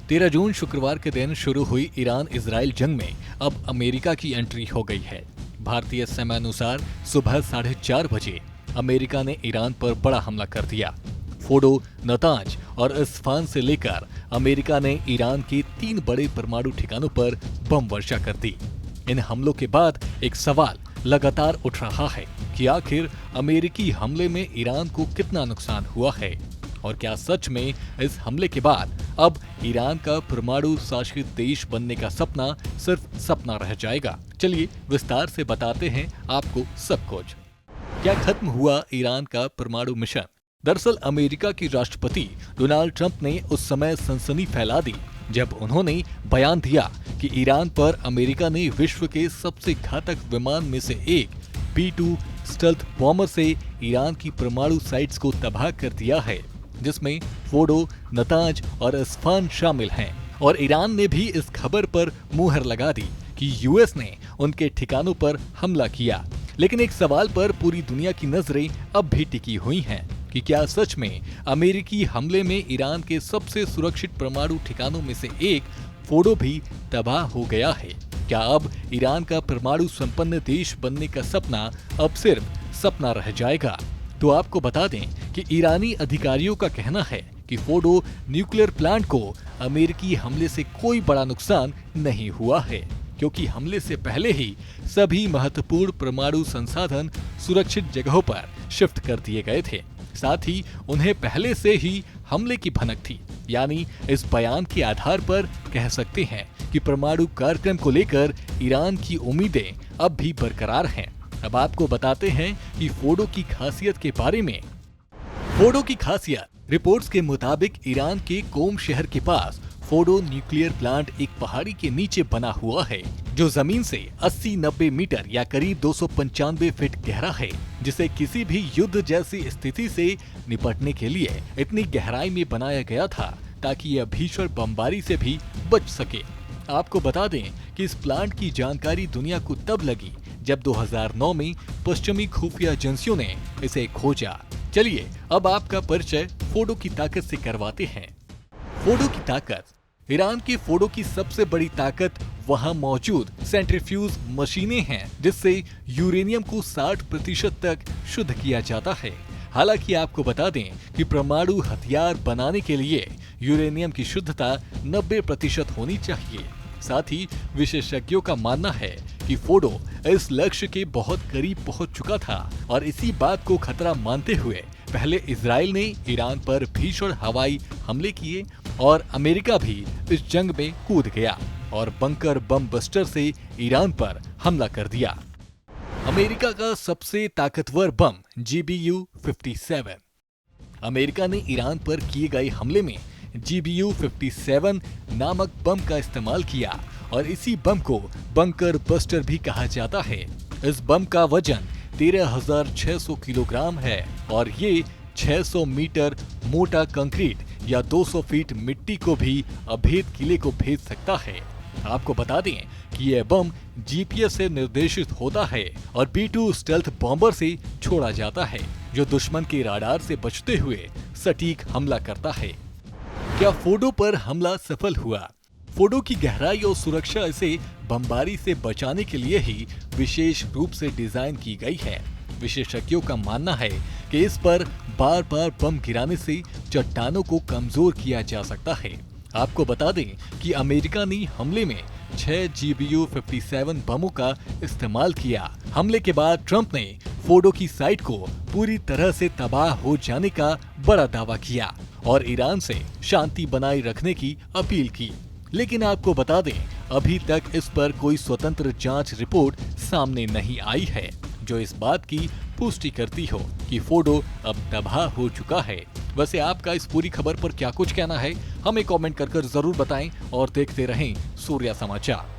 13 जून शुक्रवार के दिन शुरू हुई ईरान इजराइल जंग में अब अमेरिका की एंट्री हो गई है। भारतीय समय अनुसार सुबह 4:30 बजे अमेरिका ने ईरान पर बड़ा हमला कर दिया। फोडो, नतांज और इस्फहान से लेकर अमेरिका ने ईरान के 3 बड़े परमाणु ठिकानों पर बम वर्षा कर दी। इन हमलों के बाद एक सवाल लगातार उठ रहा है कि आखिर अमेरिकी हमले में ईरान को कितना नुकसान हुआ है और क्या सच में इस हमले के बाद अब ईरान का परमाणु शासित देश बनने का सपना सिर्फ सपना रह जाएगा। चलिए विस्तार से बताते हैं आपको सब कुछ। क्या खत्म हुआ ईरान का परमाणु मिशन? दरअसल अमेरिका के राष्ट्रपति डोनाल्ड ट्रंप ने उस समय सनसनी फैला दी जब उन्होंने बयान दिया कि ईरान पर अमेरिका ने विश्व के सबसे घातक विमान में से एक B-2 स्टेल्थ बॉम्बर से ईरान की परमाणु साइट्स को तबाह कर दिया है, जिसमें फोडो, नतांज और इस्फहान शामिल हैं। और ईरान ने भी इस खबर पर मुहर लगा दी कि यूएस ने उनके ठिकानों पर हमला किया। लेकिन एक सवाल पर पूरी दुनिया की नजरें अब भी टिकी हुई हैं कि क्या सच में अमेरिकी हमले में ईरान के सबसे सुरक्षित परमाणु ठिकानों में से एक फोडो भी तबाह हो गया है? क्या अब ईरान का परमाणु संपन्न देश बनने का सपना अब सिर्फ सपना रह जाएगा? तो आपको बता दें कि ईरानी अधिकारियों का कहना है कि फोडो न्यूक्लियर प्लांट को अमेरिकी हमले से कोई बड़ा नुकसान नहीं हुआ है, क्योंकि हमले से पहले ही सभी महत्वपूर्ण परमाणु संसाधन सुरक्षित जगहों पर शिफ्ट कर दिए गए थे। साथ ही उन्हें पहले से ही हमले की भनक थी। यानी इस बयान के आधार पर कह सकते हैं कि परमाणु कार्यक्रम को लेकर ईरान की उम्मीदें अब भी बरकरार हैं। अब आपको बताते हैं कि फोडो की खासियत के बारे में। फोडो की खासियत रिपोर्ट्स के मुताबिक ईरान के कोम शहर के पास फोडो न्यूक्लियर प्लांट एक पहाड़ी के नीचे बना हुआ है, जो जमीन से 80-90 मीटर या करीब 295 फीट गहरा है, जिसे किसी भी युद्ध जैसी स्थिति से निपटने के लिए इतनी गहराई में बनाया गया था ताकि यह भीषण बमबारी से भी बच सके। आपको बता दें कि इस प्लांट की जानकारी दुनिया को तब लगी जब 2009 में पश्चिमी खुफिया एजेंसियों ने इसे खोजा। चलिए अब आपका परिचय फोडो की ताकत से करवाते हैं। फोडो की ताकत। ईरान के फोडो की सबसे बड़ी ताकत वहां मौजूद सेंट्रीफ्यूज मशीनें हैं, जिससे यूरेनियम को 60% तक शुद्ध किया जाता है। हालांकि आपको बता दें कि परमाणु हथियार बनाने के लिए यूरेनियम की शुद्धता 90% होनी चाहिए। साथ ही विशेषज्ञों का मानना है कि फोडो इस लक्ष्य के बहुत करीब पहुंच चुका था और इसी बात को खतरा मानते हुए पहले इजराइल ने ईरान पर भीषण हवाई हमले किए और अमेरिका भी इस जंग में कूद गया और बंकर बम बस्टर से ईरान पर हमला कर दिया। अमेरिका का सबसे ताकतवर बम GBU-57। अमेरिका ने ईरान पर किए गए हमले में GBU-57 नामक बम का इस्तेमाल किया और इसी बम को बंकर बस्टर भी कहा जाता है। इस बम का वजन 13,600 किलोग्राम है और ये 600 मीटर मोटा कंक्रीट या 200 फीट मिट्टी को भी अभेद किले को भेद सकता है। आपको बता दें कि यह बम GPS से निर्देशित होता है और B-2 स्टेल्थ बॉम्बर से छोड़ा जाता है, जो दुश्मन के राडार से बचते हुए सटीक हमला करता है। क्या फोडो पर हमला सफल हुआ? फोडो की गहराई और सुरक्षा इसे बमबारी से बचाने के लिए ही विशेष रूप से डिजाइन की गई है। विशेषज्ञों का मानना है कि इस पर बार बार बम गिराने से चट्टानों को कमजोर किया जा सकता है। आपको बता दें कि अमेरिका ने हमले में 6 GBU-57 बमों का इस्तेमाल किया। हमले के बाद ट्रंप ने फोडो की साइट को पूरी तरह से तबाह हो जाने का बड़ा दावा किया और ईरान से शांति बनाए रखने की अपील की। लेकिन आपको बता दें अभी तक इस पर कोई स्वतंत्र जांच रिपोर्ट सामने नहीं आई है, जो इस बात की पुष्टि करती हो कि फोडो अब तबाह हो चुका है। वैसे आपका इस पूरी खबर पर क्या कुछ कहना है, हमें कमेंट कर जरूर बताएं और देखते रहें सूर्या समाचार।